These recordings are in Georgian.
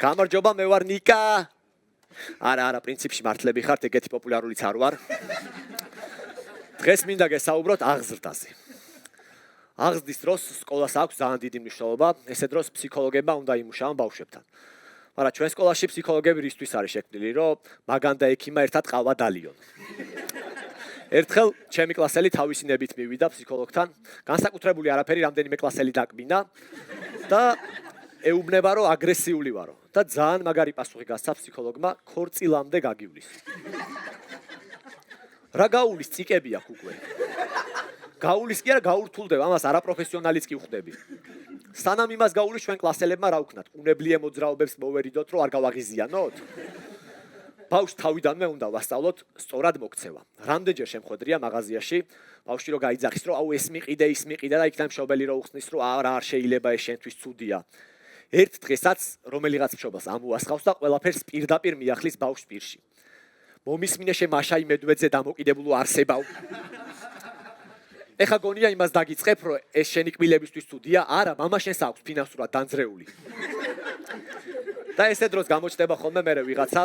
გამარჯობა, მე ვარ ნიკა. არა, პრინციპში მართლები ხართ, ეგეთი პოპულარულიც არ ვარ. დღეს მინდა გესაუბროთ აღზრდაზე. აღზრდის დროს სკოლას აქვს ძალიან დიდი მნიშვნელობა. ესე დროს ფსიქოლოგებმა უნდა იმუშაონ ბავშვებთან. მაგრამ ჩვენ სკოლაში ფსიქოლოგები რისთვის არის შექმნილი, რომ მაგან და ექიმა ერთად ყავა დალიონ. ერთხელ ჩემი კლასელი თავისინებით მივიდა ფსიქოლოგთან, განსაკუთრებული არაფერი, რამდენიმე კლასელი დაკბინა და ეუბნება, რომ აგრესიული ვარო და ძალიან მაგარი პასუხი გასცა ფსიქოლოგმა, ქორწილამდე გაგივლის. რა გაუვლის ციკები აქვს უკვე. გაუვლის კი არა, გაურთულდება, ამას არაპროფესიონალიც კი ვხვდები. სანამ იმას გაუვლის ჩვენ კლასელებმა რა ვქნათ? უნებლიე მოძრაობებს მოვერიდოთ, რომ არ გავაღიზიანოთ? ბავშვს თავიდანვე უნდა ვასწავლოთ სწორად მოქცევა. რამდენჯერ შემხვედრია მაღაზიაში, ბავშვი რო გაიძახის, რომ აუ ეს მიყიდე, ის მიყიდე და იქიდან მშობელი რო უხსნის, რომ არა არ შეიძლება ეს შენთვის ცუდია. ერთ დღესაც რომელიღაც მშობელს ამოასხავს და ყველაფერს პირდაპირ მიახლის ბავშვს პირში. მომისმინე შე მაშაი მედვედზე დამოკიდებულო არსებავ. ეხა გონია იმას დაგიწყებ, რომ ეს შენი კბილებისთვის ცუდია? არა, მამა შენს აქვს ფინანსურად დანძრეული. და ესე დროს გამოჩნდება ხოლმე მე ვიღაცა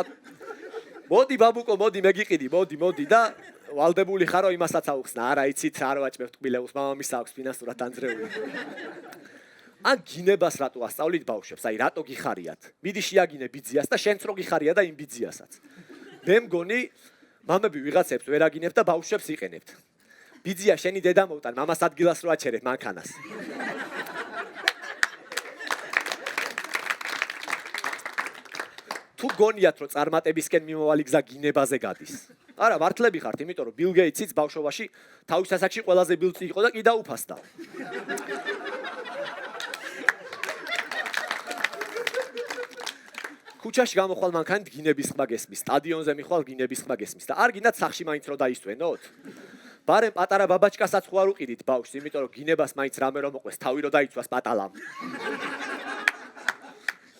მოდი ბაბუკო, მოდი მეგიყიდი, მოდი და ვალდებული ხარო იმასაც აუხსნა. არა, იცით, არ ვაჭმევთ კბილებს, მამამის აქვს ფინანსურად დანძრეული. ან გინებას რატო ასწავლით ბავშვებს? აი, რატო გიხარიათ? მიდი შეაგინე ბიძიას და შენც რო გიხარია და იმ ბიძიასაც. მე მგონი, მამები ვიღაცებს ვერ აგინებთ და ბავშვებს იყენებთ. ბიძია შენი დედა მოვტან, მამას ადგილას რო აჩერებ მანქანას. თუ გონიათ, რომ წარმატებისკენ მიმავალი გზა გინებაზე გადის. არა, მართლები ხართ, იმიტომ რომ ბილ გეიტსიც ბავშვობაში თავის ასაკში ყველაზე ბილწი იყო და კი დაუფასდა. ქუჩაში გამოხვალ მანქანით გინების ხმა გესმის, სტადიონზე მიხვალ გინების ხმა გესმის და არ გინდათ სახში მაინც რო დაისვენოთ. ბარემ პატარა ბაბაჩკასაც ხო არ უყიდით ბავშვს, იმიტომ რომ გინებას მაინც რამე რომ მოყვეს, თავი რო დაიცვას პატალამ.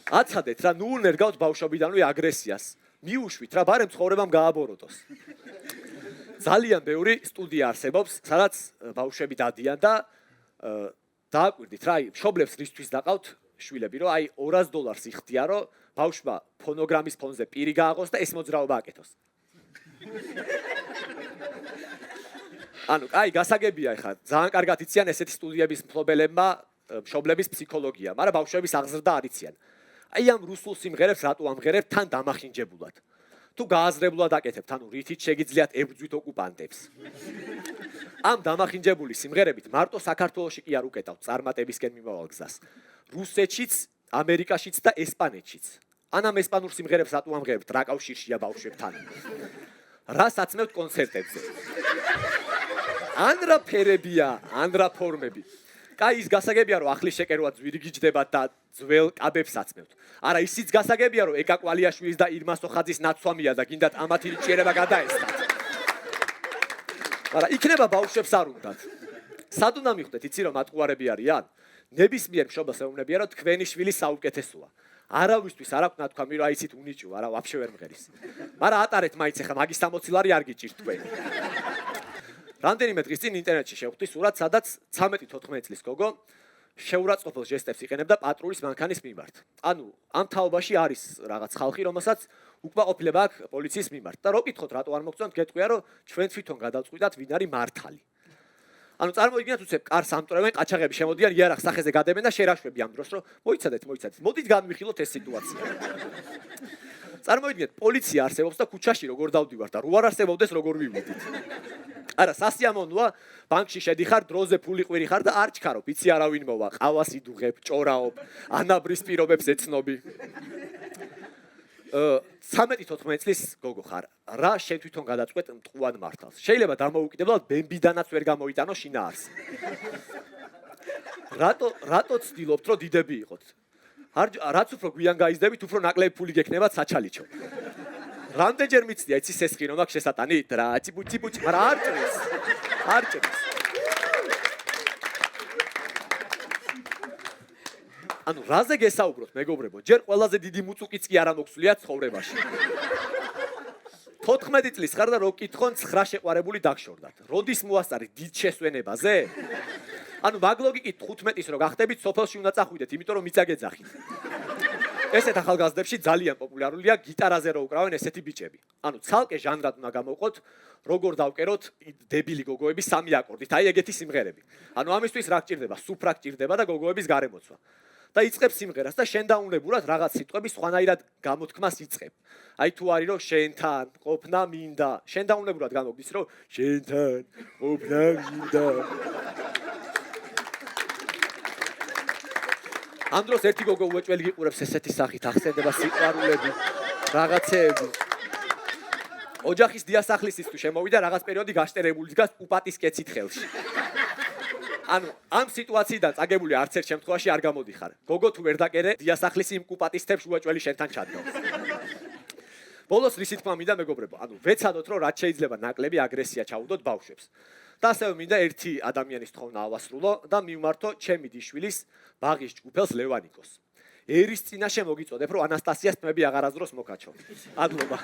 აცადეთ რა, ნუ უნერგავთ ბავშვობიდანვე აგრესიას. მიუშვით რა, ბარემ ცხოვრებამ გააბოროტოს. ძალიან ბევრი სტუდია არსებობს, სადაც ბავშვები დადიან და დააკვირდით რა, მშობლებს რისთვის დაყავთ შვილები, რომ აი $200 იხდია, რომ ბავშვმა ფონოგრამის ფონზე პირი გააღოს და ეს მოძრაობა აკეთოს. ანუ, აი, გასაგებია ხა, ძალიან კარგად იციან ესეთი სტუდიების მფლობელებმა მშობლების ფსიქოლოგია, მაგრამ ბავშვების აღზრდა არ იციან. აი ამ რუსულ სიმღერებს რატო ამღერებთ თან დამახინჯებულად? თუ გააზრებლად აკეთებთ, ანუ რითიც შეგიძლიათ ებრძვით ოკუპანტებს. ამ დამახინჯებული სიმღერებით მარტო საქართველოში კი არ უკეტავთ წარმატებისკენ მიმავალ გზას. რუსეთშიც, ამერიკაშიც და ესპანეთშიც. ან ამ ესპანურ სიმღერებს რატო ამღერებთ? რა კავშირშია ბავშვებთან? რა საცმევთ კონცერტებზე? ან რა ფერებია, ან რა ფორმები. კაი, ის გასაგებია, რომ ახლის შეკერვა ძვირი გიჯდებათ და ძველ კაბებს აცმევთ. არა, ისიც გასაგებია, რომ ეკა კვალიაშვილის და ირმა სოხაძის ნაცვამია და გინდათ ამათი რიჩიერება გადაესხათ. მაგრამ იქნება ბავშვებს არ უნდათ. სად უნდა მიხვდეთ, იცი რომ მატყუარები არიან? ნებისმიერ მშობელს ეუბნებიან, რომ თქვენი შვილი საუკეთესოა. არავისთვის არ აქვს ნათქვამი, რომ აიცით უნიჭო, არა, ვაფშე ვერ მღერის. მაგრამ ატარეთ მაინც ახლა მაგის 60 არ გიჭირთ თქვენი. რამდენიმე დღის წინ ინტერნეტში შევხვდი სურათს, სადაც 13-14 წლის გოგო შეურაცხყოფელ ჟესტებს იყენებდა პატრულის მანქანის მიმართ. ანუ ამ თაობაში არის რაღაც ხალხი, რომელსაც უკმაყოფილება აქვს პოლიციის მიმართ. და რო კითხოთ, რატო არ მოგწონთ, გეტყვია, რომ ჩვენ თვითონ გადავწყვიტათ, ვინ არის მართალი. ანუ წარმოიდგინეთ, უცებ კარს ამტვრევენ, ყაჩაღები შემოდიან, იარაღს სახეზე გადებენ და შერაშვები ამ დროს, რომ მოიცადეთ. მოდით განვიხილოთ ეს სიტუაცია. წარმოიდგინეთ, პოლიცია არსებობს და ქუჩაში როგორ დავდივართ და რო არ არსებობდეს, როგორ ვივიდით. არა, სასიამოვნოა, ბანკში შედიხარ, დროზე ფული ყვირი ხარ და არ ჩქარობ, იცი არავინ მოვა, ყავას იდუღებ, ჭორაობ, ანაბრის პირობებს ეცნობი. 13-14 წლის გოგო ხარ. რა შენ თვითონ გადაწყვეტ მტყუად მართალს? შეიძლება დამოუკიდებლად ბემბიდანაც ვერ გამოიტანო შინაარს. რატო ცდილობთ, რომ დიდები იყოთ? რაც უფრო გვიან გაიზრდებით, უფრო ნაკლები ფული გექნებათ საჩალიჩო. რამდენჯერ მიცდია, იცი სესხი რომ აქვს შესატანით რა, ჭიბუჭი, მაგრამ არ ჭრის. არ ჭრის. ანუ რაზე გესაუბროთ, მეგობრებო? ჯერ ყველაზე დიდი მუწუკიც კი არ ამოგვსვლია ცხოვრებაში. 14 წლის ხარ და რო კითხონ 9 შეყვარებული დაგშორდათ. როდის მოასწარი დიდ შესვენებაზე? ანუ მაგ ლოგიკით 15-ის რო გახდებით, სოფელში უნდა წახვიდეთ, იმიტომ რომ მიწაგეძახით. ესეთ ახალგაზრდებში ძალიან პოპულარულია გიტარაზე რო უკრავენ ესეთი ბიჭები. ანუ ცალკე ჟანრად უნდა გამოვყოთ, როგორ დავკეროთ დებილი გოგოების 3 აკორდით. აი ეგეთი სიმღერები. ანუ ამისთვის რა გჭირდება? სუფრა გჭირდება და გოგოების გარემოცვა. და იწყებს სიმღერას და შენ დაუნებურად რაღაც სიტყვების სხვანაირად გამოთქმას იწყებ. აი თუ არის რომ შენთან ყოფნა მინდა, შენ დაუნებურად გამოგდის რომ შენთან ყოფნა მინდა. ამ დროს ერთი გოგო უეჭველი გიყურებს ესეთი სახით, ახსენდება სიყვარულები, რაღაცეები. ოჯახის დიასახლისის თუ შემოვიდა რაღაც პერიოდი გაშტერებული დგას უპატის კეცით ხელში. ანუ ამ სიტუაციიდან წაგებული არც ერთ შემთხვევაში არ გამოდიხარ. გოგო თუ ვერ დაკერე, დიასახლისი იმ კუპატისტებს უეჭველი შენთან ჩადგავს. ბოლოს რისი თქმა მინდა მეგობრებო, ანუ ვეცადოთ რომ რაც შეიძლება ნაკლები აგრესია ჩაუდოთ ბავშვებს. და ასევე მინდა ერთი ადამიანის თხოვნა ავასრულო და მივმართო ჩემი დიშვილის ბაღის ჯგუფელს ლევანიკოს. ერის წინაშე მოგიწოდებ რომ ანასტასიას თმები აღარასდროს მოკაჩო. ადლობა.